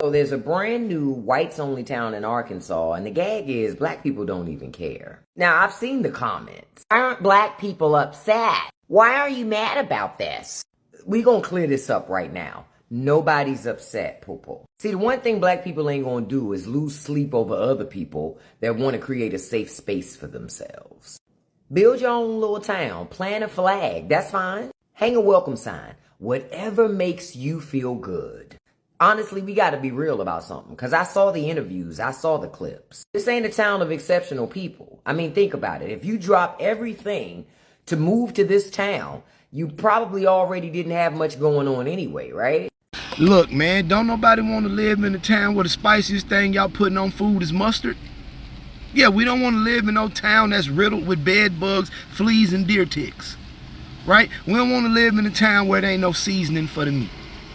So there's a brand new whites only town in Arkansas, and the gag is black people don't even care. Now, I've seen the comments. Why aren't black people upset? Why are you mad about this? We gonna clear this up right now. Nobody's upset, Popo. See, the one thing black people ain't gonna do is lose sleep over other people that want to create a safe space for themselves. Build your own little town, plant a flag, that's fine. Hang a welcome sign, whatever makes you feel good. Honestly, we gotta be real about something, because I saw the interviews, I saw the clips. This ain't a town of exceptional people. I mean, think about it. If you drop everything to move to this town, you probably already didn't have much going on anyway, right? Look, man, don't nobody want to live in a town where the spiciest thing y'all putting on food is mustard. Yeah, we don't want to live in no town that's riddled with bed bugs, fleas, and deer ticks. Right? We don't want to live in a town where there ain't no seasoning for the meat.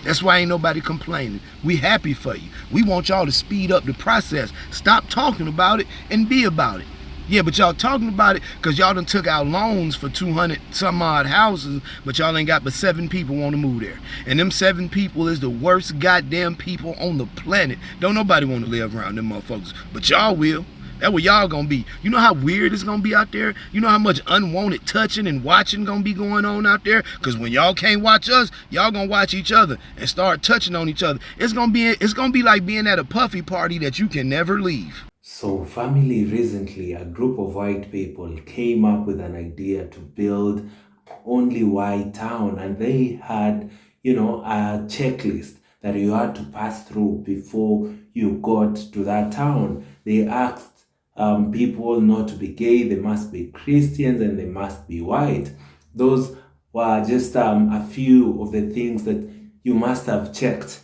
That's why ain't nobody complaining. We happy for you. We want y'all to speed up the process. Stop talking about it and be about it. Yeah, but y'all talking about it because y'all done took out loans for 200 some odd houses, but y'all ain't got but 7 people want to move there. And them 7 people is the worst goddamn people on the planet. Don't nobody want to live around them motherfuckers, but y'all will. That's what y'all gonna be. You know how weird it's gonna be out there? You know how much unwanted touching and watching gonna be going on out there? Because when y'all can't watch us, y'all gonna watch each other and start touching on each other. It's gonna be like being at a puffy party that you can never leave. So family, recently a group of white people came up with an idea to build only white town, and they had, a checklist that you had to pass through before you got to that town. They asked people not to be gay, they must be Christians, and they must be white. Those were just a few of the things that you must have checked,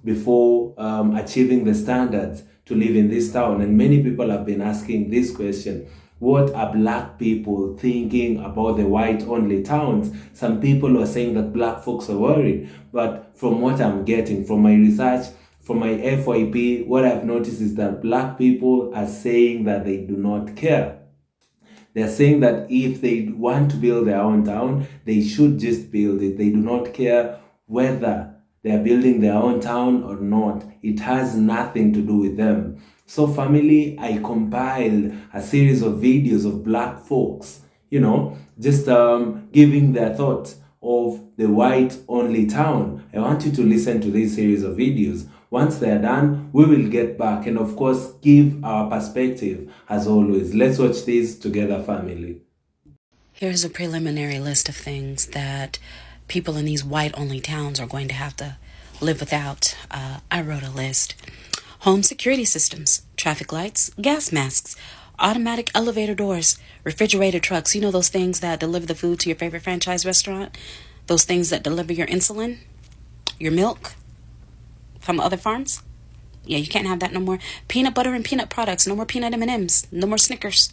before achieving the standards to live in this town. And many people have been asking this question: what are black people thinking about the white-only towns? Some people are saying that black folks are worried, but from what I'm getting from my research, from my FYP, what I've noticed is that black people are saying that they do not care. They're saying that if they want to build their own town, they should just build it. They do not care whether they're building their own town or not. It has nothing to do with them. So family, I compiled a series of videos of black folks, just giving their thoughts of the white-only town. I want you to listen to this series of videos. Once they're done, we will get back and of course give our perspective as always. Let's watch this together, family. Here's a preliminary list of things that people in these white-only towns are going to have to live without. I wrote a list. Home security systems, traffic lights, gas masks, automatic elevator doors, refrigerated trucks. You know those things that deliver the food to your favorite franchise restaurant? Those things that deliver your insulin, your milk from other farms? Yeah, you can't have that no more. Peanut butter and peanut products. No more peanut M&Ms. No more Snickers.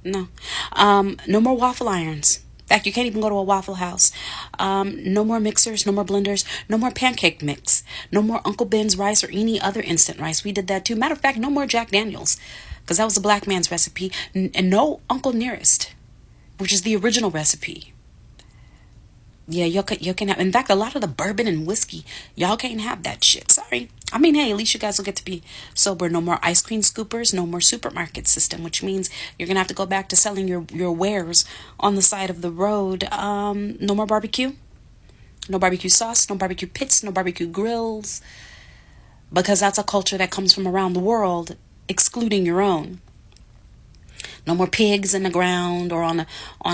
No. No more waffle irons. In fact, you can't even go to a Waffle House. No more mixers, no more blenders, no more pancake mix, no more Uncle Ben's rice or any other instant rice. We did that too. Matter of fact, no more Jack Daniels, because that was a black man's recipe. And no Uncle Nearest, which is the original recipe. Yeah, you can have. In fact, a lot of the bourbon and whiskey, y'all can't have that shit. Sorry. I mean, hey, at least you guys will get to be sober. No more ice cream scoopers, no more supermarket system, which means you're gonna have to go back to selling your wares on the side of the road. No more barbecue, no barbecue sauce, no barbecue pits, no barbecue grills, because that's a culture that comes from around the world, excluding your own. No more pigs in the ground or on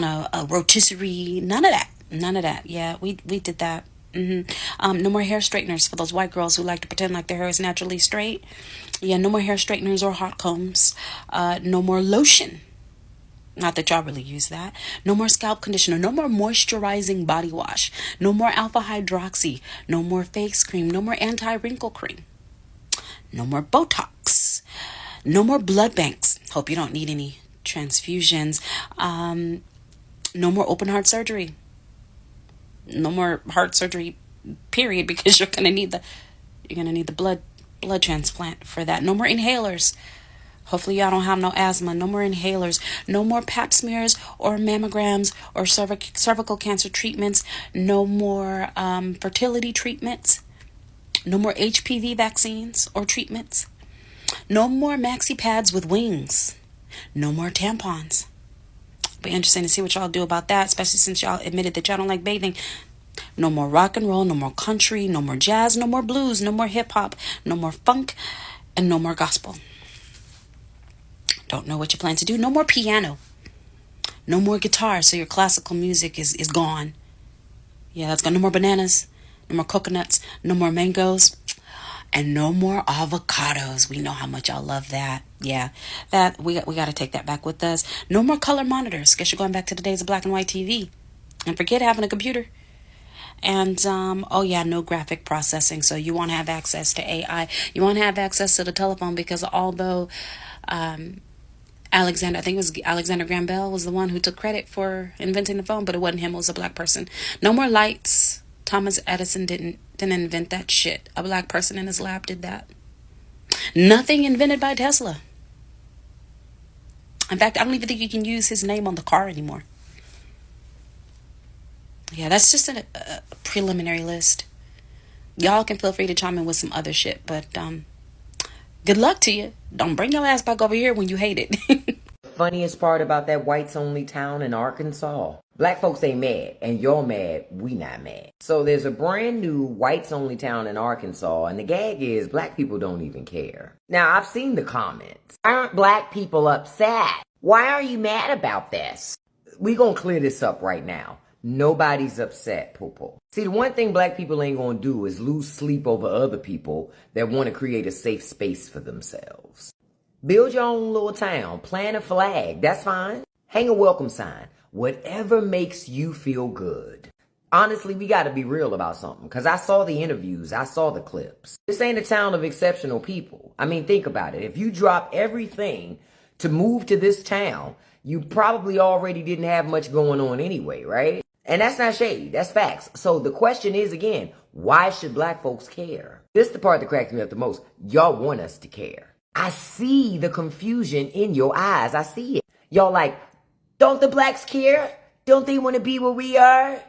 a rotisserie. None of that. None of that. Yeah, we did that. No more hair straighteners for those white girls who like to pretend like their hair is naturally straight. Yeah, no more hair straighteners or hot combs. No more lotion. Not that y'all really use that. No more scalp conditioner. No more moisturizing body wash. No more alpha hydroxy. No more face cream. No more anti-wrinkle cream. No more Botox. No more blood banks. Hope you don't need any transfusions. No more open heart surgery. No more heart surgery, period, because you're gonna need the blood transplant for that. No more inhalers. Hopefully y'all don't have no asthma. No more inhalers. No more pap smears or mammograms or cervical cancer treatments. No more fertility treatments. No more HPV vaccines or treatments. No more maxi pads with wings. No more tampons. Be interesting to see what y'all do about that, especially since y'all admitted that y'all don't like bathing. No more rock and roll, no more country, no more jazz, no more blues, no more hip hop, no more funk, and no more gospel. Don't know what you plan to do. No more piano. No more guitar, so your classical music is gone. Yeah, that's gone. No more bananas, no more coconuts, no more mangoes, and no more avocados. We know how much y'all love that. Yeah, that we got to take that back with us. No more color monitors. Guess you're going back to the days of black and white TV. And forget having a computer. And oh yeah, no graphic processing. So you won't have access to AI. You won't have access to the telephone, because although Alexander, I think it was Alexander Graham Bell was the one who took credit for inventing the phone, but it wasn't him, it was a black person. No more lights. Thomas Edison didn't invent that shit. A black person in his lab did that. Nothing invented by Tesla. In fact, I don't even think you can use his name on the car anymore. Yeah, that's just a preliminary list. Y'all can feel free to chime in with some other shit, but good luck to you. Don't bring your ass back over here when you hate it. Funniest part about that whites only town in Arkansas, black folks ain't mad, and you're mad, we not mad. So there's a brand new whites only town in Arkansas, and the gag is black people don't even care. Now, I've seen the comments. Why aren't black people upset? Why are you mad about this? We gonna clear this up right now. Nobody's upset, Popo. See, the one thing black people ain't gonna do is lose sleep over other people that want to create a safe space for themselves. Build your own little town, plant a flag, that's fine. Hang a welcome sign, whatever makes you feel good. Honestly, we gotta be real about something, because I saw the interviews, I saw the clips. This ain't a town of exceptional people. I mean, think about it. If you drop everything to move to this town, you probably already didn't have much going on anyway, right? And that's not shade, that's facts. So the question is again, why should black folks care? This is the part that cracks me up the most. Y'all want us to care. I see the confusion in your eyes. I see it. Y'all like, don't the blacks care? Don't they want to be where we are?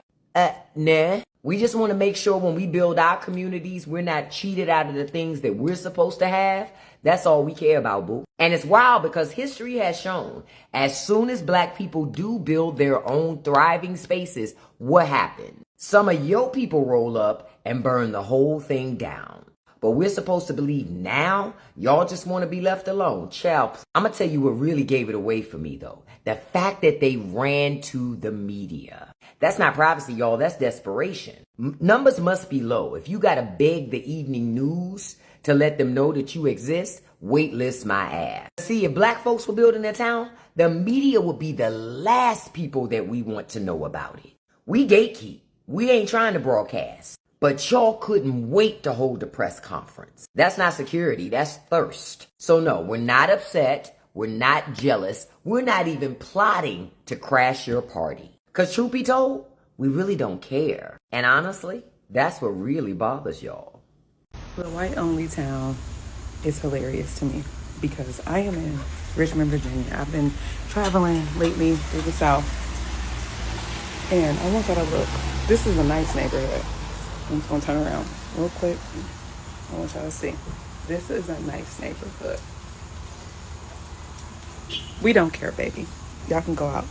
Nah. We just want to make sure when we build our communities, we're not cheated out of the things that we're supposed to have. That's all we care about, boo. And it's wild because history has shown as soon as black people do build their own thriving spaces, what happened? Some of your people roll up and burn the whole thing down. But we're supposed to believe now y'all just want to be left alone. Child, I'm going to tell you what really gave it away for me, though. The fact that they ran to the media. That's not privacy, y'all. That's desperation. Numbers must be low. If you got to beg the evening news to let them know that you exist, waitlist my ass. See, if black folks were building their town, the media would be the last people that we want to know about it. We gatekeep. We ain't trying to broadcast. But y'all couldn't wait to hold a press conference. That's not security, that's thirst. So no, we're not upset, we're not jealous, we're not even plotting to crash your party. Because truth be told, we really don't care. And honestly, that's what really bothers y'all. The white only town is hilarious to me because I am in Richmond, Virginia. I've been traveling lately through the South. And I want y'all to look. This is a nice neighborhood. I'm just gonna turn around real quick. I want y'all to see. This is a nice neighborhood. We don't care, baby. Y'all can go out.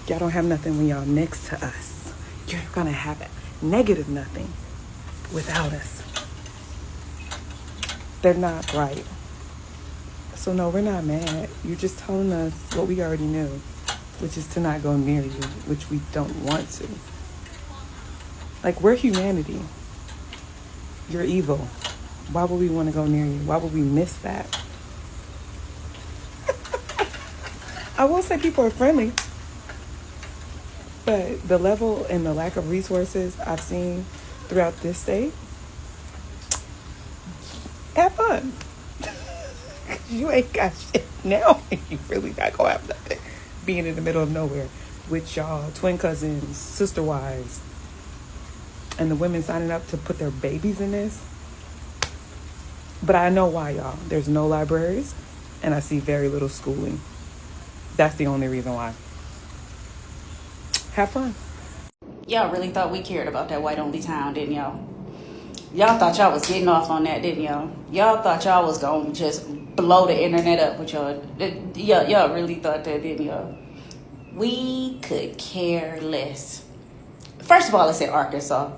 Y'all don't have nothing when y'all next to us. You're gonna have it. Negative nothing without us. They're not right. So no, we're not mad. You're just telling us what we already knew, which is to not go near you, which we don't want to. Like, we're humanity. You're evil. Why would we want to go near you? Why would we miss that? I will say people are friendly, but the level and the lack of resources I've seen throughout this state, have fun. You ain't got shit now. You really not gonna have nothing. Being in the middle of nowhere with y'all twin cousins, sister wives, and the women signing up to put their babies in this. But I know why, y'all. There's no libraries, and I see very little schooling. That's the only reason why. Have fun. Y'all really thought we cared about that white only town, didn't y'all? Y'all thought y'all was getting off on that, didn't y'all? Y'all thought y'all was gonna just blow the internet up with y'all. Y'all really thought that, didn't y'all? We could care less. First of all, it's in Arkansas.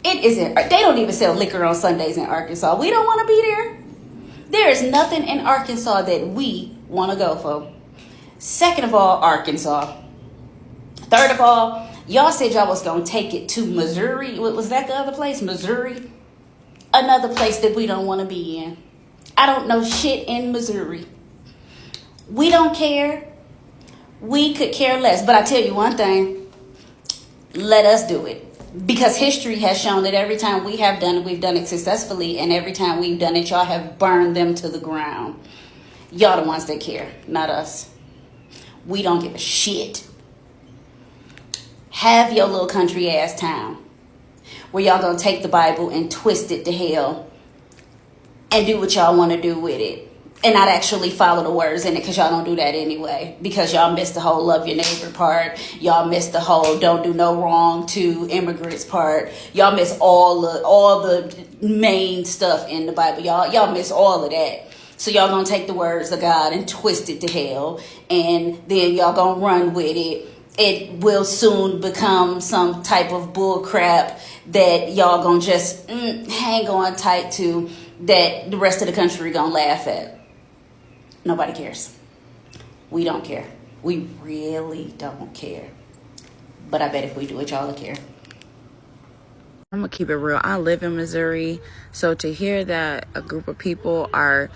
It isn't. They don't even sell liquor on Sundays in Arkansas. We don't want to be there. There is nothing in Arkansas that we want to go for. Second of all, Arkansas. Third of all, y'all said y'all was going to take it to Missouri. What was that, the other place? Missouri? Another place that we don't want to be in. I don't know shit in Missouri. We don't care. We could care less. But I tell you one thing. Let us do it. Because history has shown that every time we have done it, we've done it successfully. And every time we've done it, y'all have burned them to the ground. Y'all the ones that care, not us. We don't give a shit. Have your little country ass town where y'all gonna take the Bible and twist it to hell and do what y'all want to do with it and not actually follow the words in it, because y'all don't do that anyway, because y'all missed the whole love your neighbor part. Y'all missed the whole don't do no wrong to immigrants part. Y'all miss all the main stuff in the Bible. Y'all miss all of that. So y'all gonna take the words of God and twist it to hell, and then y'all gonna run with it. It will soon become some type of bull crap that y'all gonna just hang on tight to, that the rest of the country gonna laugh at. Nobody cares. We don't care. We really don't care. But I bet if we do it, y'all will care. I'm gonna keep it real. I live in Missouri, so to hear that a group of people are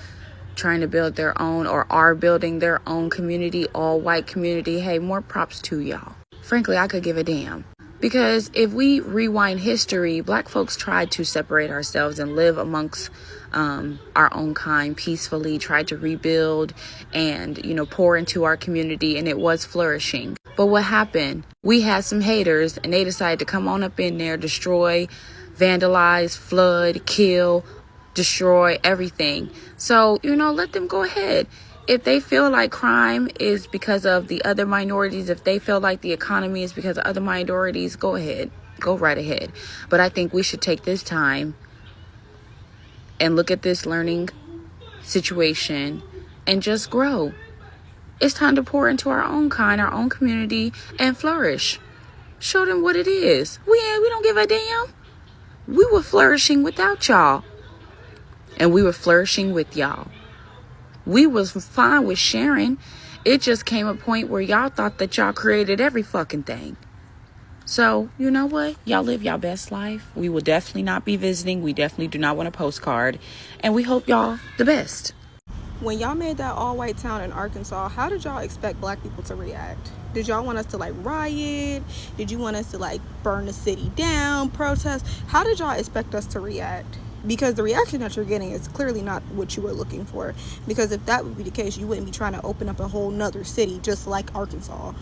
trying to build their own, or are building their own community, all white community, hey, more props to y'all. Frankly, I could give a damn. Because if we rewind history, black folks tried to separate ourselves and live amongst our own kind peacefully, tried to rebuild and, pour into our community, and it was flourishing. But what happened? We had some haters, and they decided to come on up in there, destroy, vandalize, flood, kill, destroy everything. So, let them go ahead. If they feel like crime is because of the other minorities, if they feel like the economy is because of other minorities, go ahead. Go right ahead. But I think we should take this time and look at this learning situation and just grow. It's time to pour into our own kind, our own community, and flourish. Show them what it is. We don't give a damn. We were flourishing without y'all. And we were flourishing with y'all. We was fine with sharing. It just came a point where y'all thought that y'all created every fucking thing. So, you know what? Y'all live y'all best life. We will definitely not be visiting. We definitely do not want a postcard. And we hope y'all the best. When y'all made that all-white town in Arkansas, how did y'all expect black people to react? Did y'all want us to riot? Did you want us to burn the city down, protest? How did y'all expect us to react? Because the reaction that you're getting is clearly not what you were looking for. Because if that would be the case, you wouldn't be trying to open up a whole nother city just like Arkansas.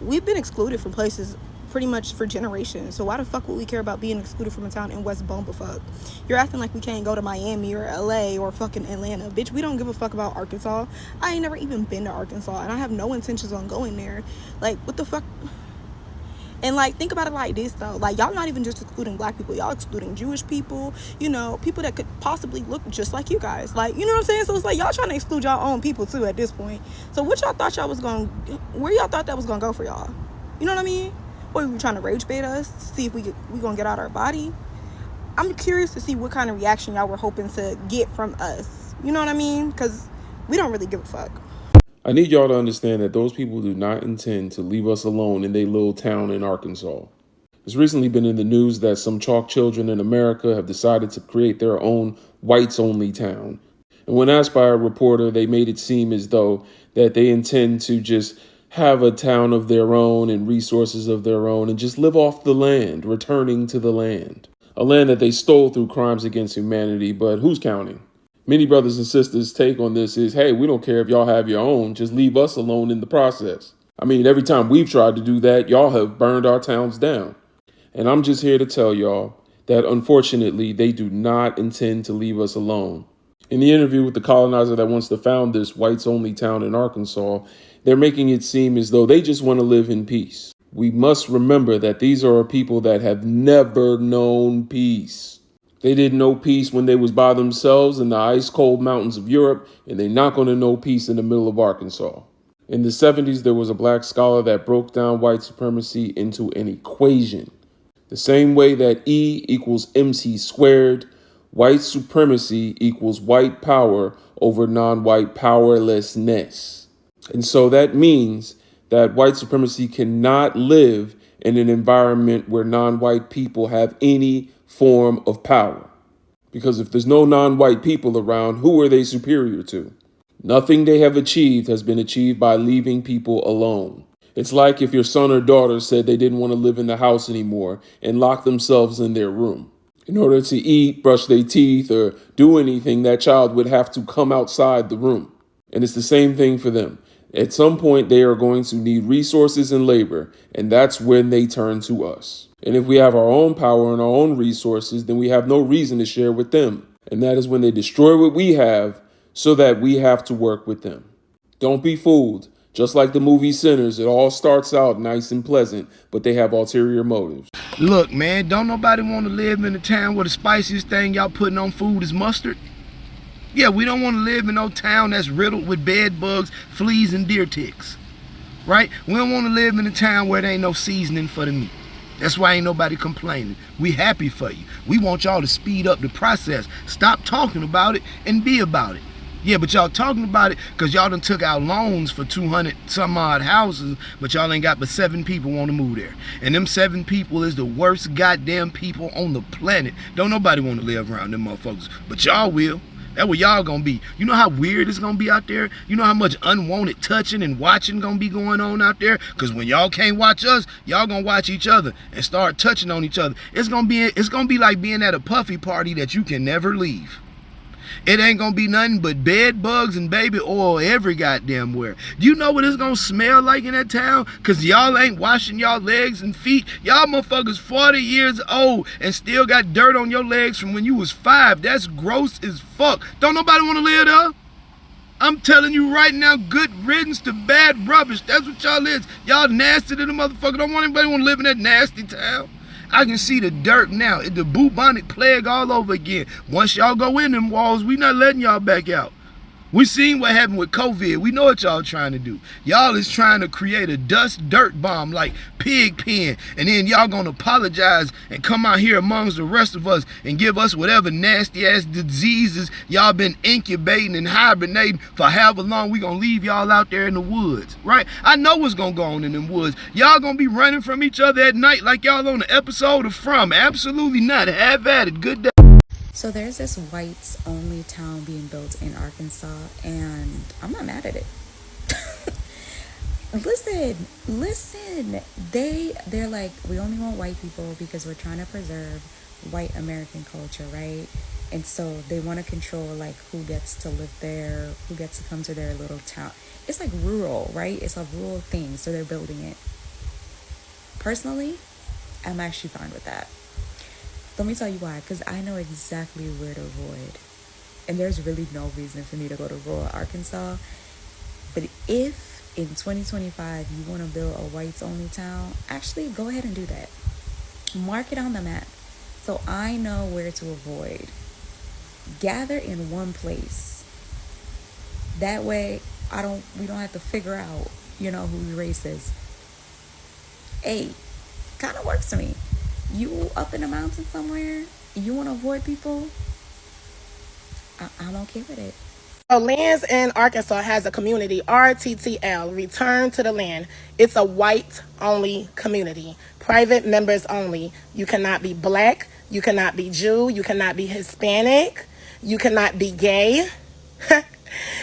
We've been excluded from places pretty much for generations. So why the fuck would we care about being excluded from a town in West Bumblefuck? You're acting like we can't go to Miami or LA or fucking Atlanta. Bitch, we don't give a fuck about Arkansas. I ain't never even been to Arkansas, and I have no intentions on going there. What the fuck? And think about it like this though, y'all not even just excluding black people, y'all excluding Jewish people, people that could possibly look just like you guys, you know what I'm saying? So it's y'all trying to exclude y'all own people too at this point. So what y'all thought where y'all thought that was gonna go for y'all? You know what I mean? Or you trying to rage bait us to see if we gonna get out our body? I'm curious to see what kind of reaction y'all were hoping to get from us. You know what I mean? Because we don't really give a fuck. I need y'all to understand that those people do not intend to leave us alone in their little town in Arkansas. It's recently been in the news that some chalk children in America have decided to create their own whites-only town. And when asked by a reporter, they made it seem as though that they intend to just have a town of their own and resources of their own and just live off the land, returning to the land. A land that they stole through crimes against humanity, but who's counting? Many brothers and sisters' take on this is, hey, we don't care if y'all have your own, just leave us alone in the process. I mean, every time we've tried to do that, y'all have burned our towns down. And I'm just here to tell y'all that unfortunately, they do not intend to leave us alone. In the interview with the colonizer that wants to found this whites-only town in Arkansas, they're making it seem as though they just want to live in peace. we must remember that these are people that have never known peace. They didn't know peace when they was by themselves in the ice cold mountains of Europe, and they're not going to know peace in the middle of Arkansas. In the 70s, there was a black scholar that broke down white supremacy into an equation. The same way that E equals MC squared, white supremacy equals white power over non-white powerlessness. And so that means that white supremacy cannot live in an environment where non-white people have any form of power. Because if there's no non-white people around, who are they superior to? Nothing they have achieved has been achieved by leaving people alone. It's like if your son or daughter said they didn't want to live in the house anymore and locked themselves in their room. In order to eat, brush their teeth, or do anything, that child would have to come outside the room. And it's the same thing for them. At some point, they are going to need resources and labor, and that's when they turn to us. And if we have our own power and our own resources, then we have no reason to share with them. And that is when they destroy what we have so that we have to work with them. Don't be fooled. Just like the movie Sinners, it all starts out nice and pleasant, but they have ulterior motives. Look, man, don't nobody want to live in a town where the spiciest thing y'all putting on food is mustard. Yeah, we don't want to live in no town that's riddled with bed bugs, fleas, and deer ticks. Right? We don't want to live in a town where there ain't no seasoning for the meat. That's why ain't nobody complaining. We happy for you. We want y'all to speed up the process. Stop talking about it and be about it. Yeah, but y'all talking about it because y'all done took out loans for 200 some odd houses, but y'all ain't got but 7 people want to move there. And them 7 people is the worst goddamn people on the planet. Don't nobody want to live around them motherfuckers, but y'all will. That's where y'all gonna be. You know how weird it's gonna be out there? You know how much unwanted touching and watching gonna be going on out there? Because when y'all can't watch us, y'all gonna watch each other and start touching on each other. It's gonna be like being at a puffy party that you can never leave. It ain't gonna be nothing but bed bugs and baby oil every goddamn where. Do you know what it's gonna smell like in that town? Cause y'all ain't washing y'all legs and feet. Y'all motherfuckers 40 years old and still got dirt on your legs from when you was 5. That's gross as fuck. Don't nobody wanna live there? I'm telling you right now, good riddance to bad rubbish. That's what y'all is. Y'all nasty to the motherfucker. Don't want anybody wanna live in that nasty town. I can see the dirt now. It's the bubonic plague all over again. Once y'all go in them walls, we not letting y'all back out. We seen what happened with COVID. We know what y'all trying to do. Y'all is trying to create a dust dirt bomb like pig pen. And then y'all gonna apologize and come out here amongst the rest of us and give us whatever nasty ass diseases y'all been incubating and hibernating for however long we gonna leave y'all out there in the woods, right? I know what's gonna go on in them woods. Y'all gonna be running from each other at night like y'all on the episode of From. Absolutely not. Have at it. Good day. So there's this whites only town being built in Arkansas, and I'm not mad at it. Listen. They're like, we only want white people because we're trying to preserve white American culture, right? And so they want to control like who gets to live there, who gets to come to their little town. It's like rural, right? It's a rural thing, so they're building it. Personally, I'm actually fine with that. Let me tell you why, because I know exactly where to avoid. And there's really no reason for me to go to rural Arkansas. But if in 2025 you want to build a whites-only town, actually go ahead and do that. Mark it on the map so I know where to avoid. Gather in one place. That way we don't have to figure out, who your race is. Hey, kind of works for me. You up in the mountains somewhere, you want to avoid people, I'm okay with it. So Lands in Arkansas has a community, RTTL, Return to the Land. It's a white-only community, private members only. You cannot be black, you cannot be Jew, you cannot be Hispanic, you cannot be gay.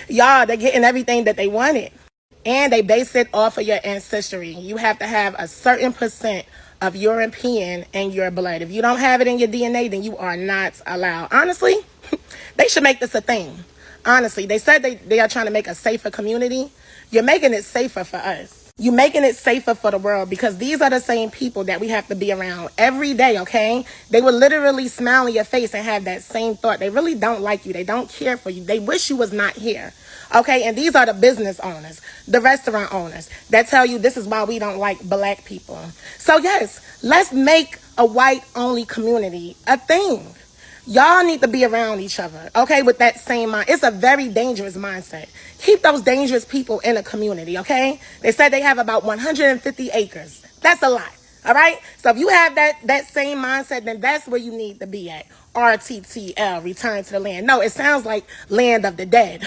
Y'all, they're getting everything that they wanted. And they base it off of your ancestry. You have to have a certain percent of European in your blood. If you don't have it in your DNA, then you are not allowed. Honestly, they should make this a thing. Honestly, they said they are trying to make a safer community. You're making it safer for us. You making it safer for the world, because these are the same people that we have to be around every day, okay? They will literally smile in your face and have that same thought. They really don't like you. They don't care for you. They wish you was not here, okay? And these are the business owners, the restaurant owners that tell you this is why we don't like black people. So yes, let's make a white-only community a thing. Y'all need to be around each other, okay, with that same mind. It's a very dangerous mindset. Keep those dangerous people in a community, okay? They said they have about 150 acres. That's a lot, all right? So if you have that same mindset, then that's where you need to be at. RTTL, Return to the Land. No, it sounds like Land of the Dead,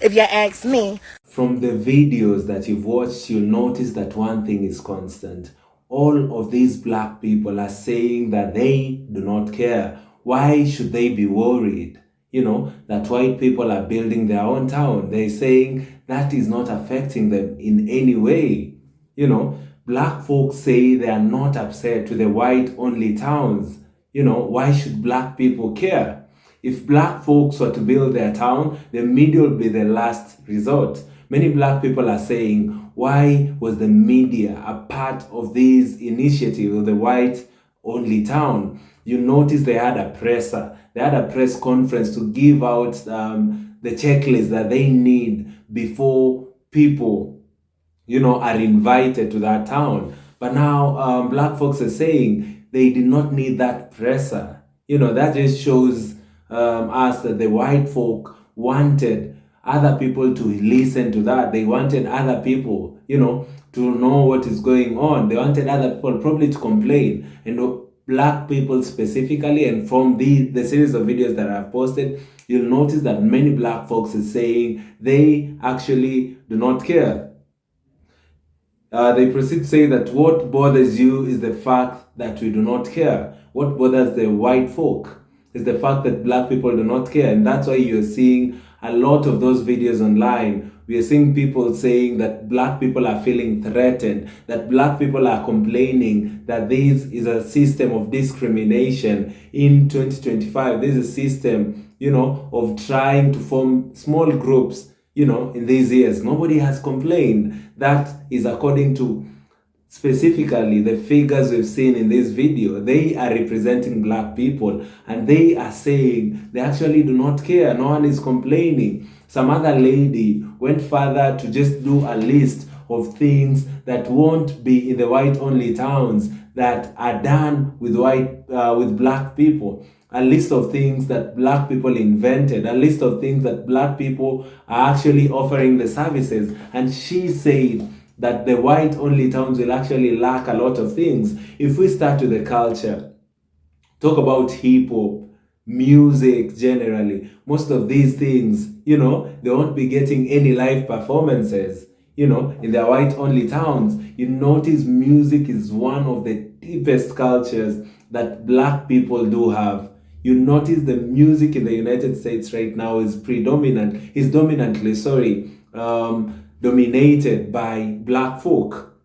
if you ask me. From the videos that you've watched, you'll notice that one thing is constant. All of these black people are saying that they do not care. Why should they be worried? You know, that white people are building their own town. They're saying that is not affecting them in any way. You know, black folks say they are not upset with the white-only towns. You know, why should black people care? If black folks were to build their town, the media will be the last resort. Many black people are saying, why was the media a part of this initiative of the white-only town? You notice they had a presser. They had a press conference to give out the checklist that they need before people, you know, are invited to that town. But now black folks are saying they did not need that presser. You know, that just shows us that the white folk wanted other people to listen to that. They wanted other people, you know, to know what is going on. They wanted other people probably to complain. And black people specifically, and from the series of videos that I've posted, you'll notice that many black folks are saying they actually do not care. They proceed to say that what bothers you is the fact that we do not care. What bothers the white folk is the fact that black people do not care. And that's why you're seeing a lot of those videos online. We are seeing people saying that black people are feeling threatened, that black people are complaining that this is a system of discrimination in 2025. This is a system, you know, of trying to form small groups, you know, in these years. Nobody has complained. That is according to specifically the figures we've seen in this video. They are representing black people, and they are saying they actually do not care. No one is complaining. Some other lady went further to just do a list of things that won't be in the white-only towns that are done with with black people. A list of things that black people invented, a list of things that black people are actually offering the services. And she said that the white-only towns will actually lack a lot of things. If we start with the culture, talk about hip-hop, music generally, most of these things, you know, they won't be getting any live performances, you know, in their white-only towns. You notice music is one of the deepest cultures that black people do have. You notice the music in the United States right now is dominantly dominated by black folk.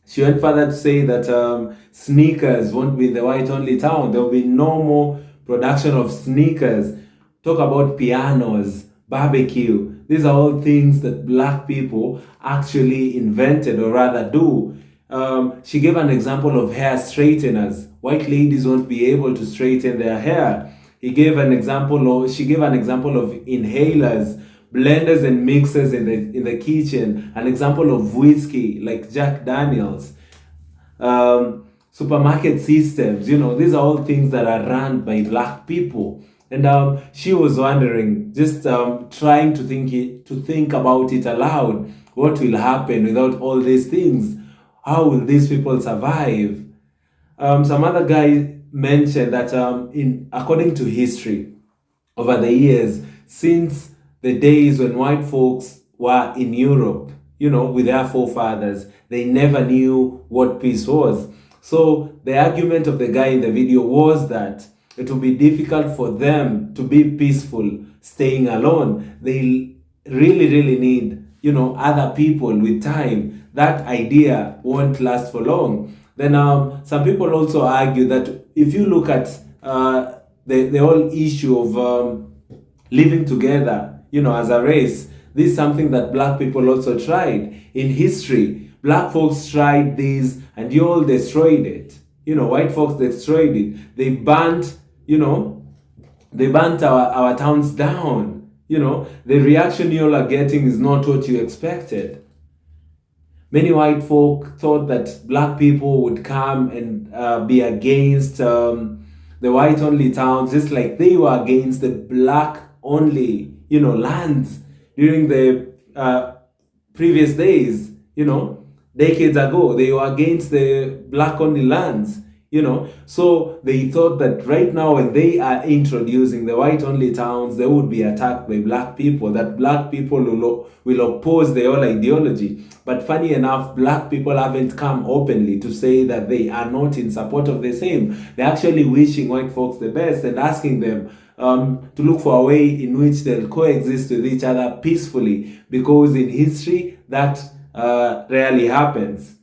She went further to say that sneakers won't be in the white-only town. There will be no more production of sneakers. Talk about pianos, barbecue. These are all things that black people actually invented, or rather do. She gave an example of hair straighteners. White ladies won't be able to straighten their hair. She gave an example of inhalers, blenders and mixers in the kitchen. An example of whiskey like Jack Daniels. Supermarket systems, you know, these are all things that are run by black people. And she was wondering, just trying to think about it aloud. What will happen without all these things? How will these people survive? Some other guy mentioned that according to history, over the years, since the days when white folks were in Europe, you know, with their forefathers, they never knew what peace was. So the argument of the guy in the video was that it will be difficult for them to be peaceful staying alone. They really need, you know, other people with time. That idea won't last for long. Then some people also argue that if you look at the whole issue of living together, you know, as a race, this is something that black people also tried. In history, Black folks tried this and you all destroyed it. White folks destroyed it. They burnt, our towns down. The reaction you all are getting is not what you expected. Many white folk thought that black people would come and be against the white-only towns, just like they were against the black-only, lands during the previous days, decades ago. They were against the black-only lands, So they thought that right now when they are introducing the white-only towns, they would be attacked by black people, that black people will oppose the whole ideology. But funny enough, black people haven't come openly to say that they are not in support of the same. They're actually wishing white folks the best and asking them to look for a way in which they'll coexist with each other peacefully, because in history that rarely happens.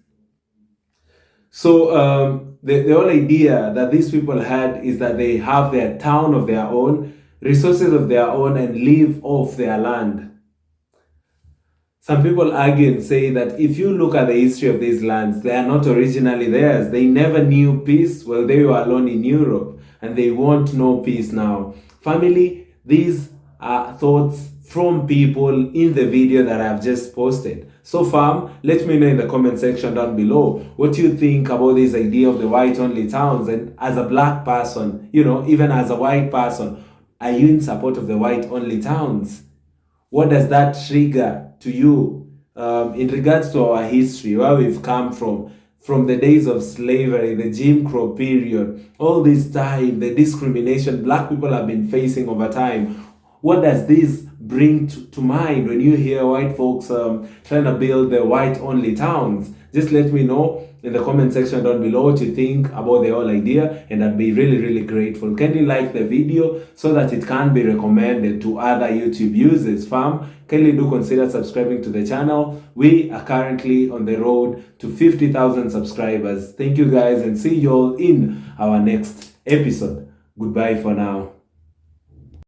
So the whole idea that these people had is that they have their town of their own, resources of their own, and live off their land. Some people argue and say that if you look at the history of these lands, they are not originally theirs. They never knew peace while they were alone in Europe, and they won't know peace now. Family, these are thoughts from people in the video that I've just posted. So fam, let me know in the comment section down below what you think about this idea of the white-only towns. And as a black person, even as a white person, are you in support of the white-only towns? What does that trigger to you in regards to our history, where we've come from the days of slavery, the Jim Crow period, all this time, the discrimination black people have been facing over time? What does this bring to mind when you hear white folks trying to build the white-only towns? Just let me know in the comment section down below what you think about the whole idea, and I'd be really, really grateful. Kindly like the video so that it can be recommended to other YouTube users. Fam, kindly do consider subscribing to the channel. We are currently on the road to 50,000 subscribers. Thank you guys, and see you all in our next episode. Goodbye for now.